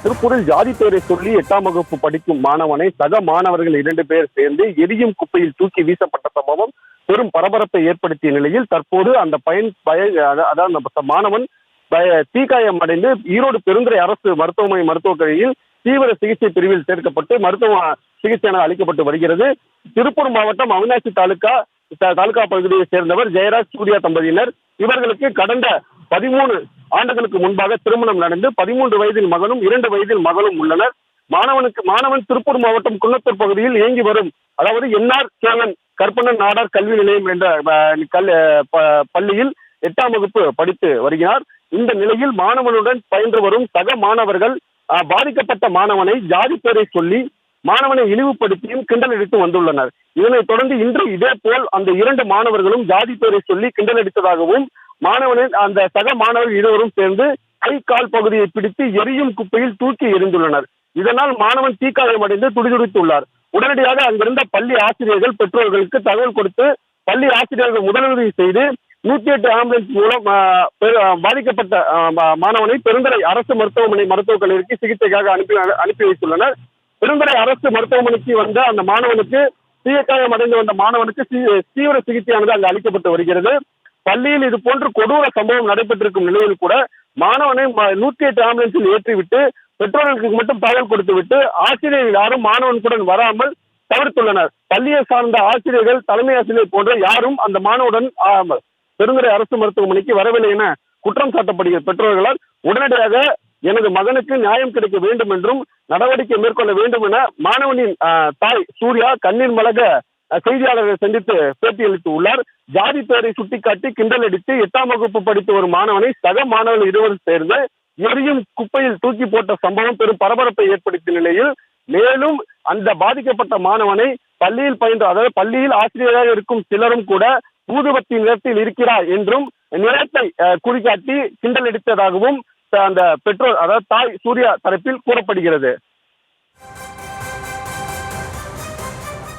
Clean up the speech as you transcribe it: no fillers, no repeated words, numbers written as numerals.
திருப்பூரில் ஜாதி பெயரை சொல்லி 8ஆம் வகுப்பு படிக்கும் மாணவனை சக மாணவர்கள் 2 பேர் சேர்ந்து எரியும் குப்பையில் தூக்கி வீசப்பட்ட சம்பவம் பெரும் பரபரப்பை ஏற்படுத்திய நிலையில் தற்போது அந்த அதாவது மாணவன் தீக்காயம் அடைந்து ஈரோடு பெருந்துறை அரசு மருத்துவமனை மருத்துவக் கல்லூரியில் தீவிர சிகிச்சை பிரிவில் சேர்க்கப்பட்டு மருத்துவ சிகிச்சை அளிக்கப்பட்டு வருகிறது. திருப்பூர் மாவட்டம் அவிநாசி தாலுகா பகுதியை சேர்ந்தவர் ஜெயராஜ் சூர்யா தம்பதியினர். இவர்களுக்கு கடந்த 13 ஆண்டுகளுக்கு முன்பாக திருமணம் நடந்து 13 வயதில் மகனும் 2 வயதில் மகளும் உள்ளனர். மாணவன் திருப்பூர் மாவட்டம் குன்னத்தூர் பகுதியில் இயங்கி வரும் அதாவது என்ஆர் கேலன் கற்பனன் நாடார் கல்வி நிலையம் என்ற பள்ளியில் 8ஆம் வகுப்பு படித்து வருகிறார். இந்த நிலையில் மாணவனுடன் பயின்று வரும் சக மாணவர்கள் பாதிக்கப்பட்ட மாணவனை ஜாதி பெயரை சொல்லி மாணவனை இழிவுபடுத்தியும் கிண்டல் அடித்து வந்துள்ளனர். இதனைத் தொடர்ந்து இன்று இதே போல் அந்த 2 மாணவர்களும் ஜாதி பெயரை சொல்லி கிண்டல் அடித்ததாகவும் மாணவனின் அந்த சக மாணவர்கள் இருவரும் சேர்ந்து கை கால் பகுதியை பிடித்து எரியும் குப்பையில் தூக்கி எறிந்துள்ளனர். இதனால் மாணவன் தீக்காயம் அடைந்து துடிதுடித்துள்ளார். உடனடியாக அங்கிருந்த பள்ளி ஆசிரியர்கள் பெற்றோர்களுக்கு தகவல் கொடுத்து பள்ளி ஆசிரியர்கள் முதலுதவி செய்து 108 ஆம்புலன்ஸ் மூலம் பாதிக்கப்பட்ட மாணவனை பெருந்துறை அரசு மருத்துவமனை மருத்துவக் கல்லூரிக்கு சிகிச்சைக்காக அனுப்பி வைத்துள்ளனர். பெருந்துறை அரசு மருத்துவமனைக்கு வந்த அந்த மாணவனுக்கு தீக்காயம் அடைந்து வந்த மாணவனுக்கு தீவிர சிகிச்சையானது அங்கு அளிக்கப்பட்டு வருகிறது. பள்ளியில் இது போன்று கொடூர சம்பவம் நடைபெற்றிருக்கும் நிலையில் கூட மாணவனை 108 ஆம்புலன்ஸில் ஏற்றிவிட்டு பெற்றோர்களுக்கு மட்டும் தகவல் கொடுத்து விட்டு ஆசிரியர்கள் யாரும் மாணவனுடன் வராமல் தவிர்த்துள்ளனர். பள்ளியை சார்ந்த ஆசிரியர்கள் தலைமை ஆசிரியர் போன்ற யாரும் அந்த மாணவனுடன் பெருந்துறை அரசு மருத்துவமனைக்கு வரவில்லை என குற்றம் சாட்டப்படுகிறது. பெற்றோர்களால் உடனடியாக எனது மகனுக்கு நியாயம் கிடைக்க வேண்டும் என்றும் நடவடிக்கை மேற்கொள்ள வேண்டும் என மாணவனின் தாய் சூர்யா கண்ணீர் மல்க செய்தியாளர்களை சந்தித்து பேட்டியளித்து உள்ளார். ஜாதி பெயரை சுட்டிக்காட்டி கிண்டல் அடித்து 8ஆம் வகுப்பு படித்து வரும் மாணவனை சக மாணவர்கள் இருவரும் சேர்ந்து எரியும் குப்பையில் தூக்கி போட்ட சம்பவம் பெரும் பரபரப்பை ஏற்படுத்திய நிலையில் மேலும் அந்த பாதிக்கப்பட்ட மாணவனை பள்ளியில் பயின்ற அதாவது பள்ளியில் ஆசிரியராக இருக்கும் சிலரும் கூட ஊதுபத்தி நிறத்தில் இருக்கிறார் என்றும் நிறத்தை குறிகாட்டி கிண்டல் அடித்ததாகவும் அந்த பெற்றோர் அதாவது தாய் சூர்யா தரப்பில் கூறப்படுகிறது.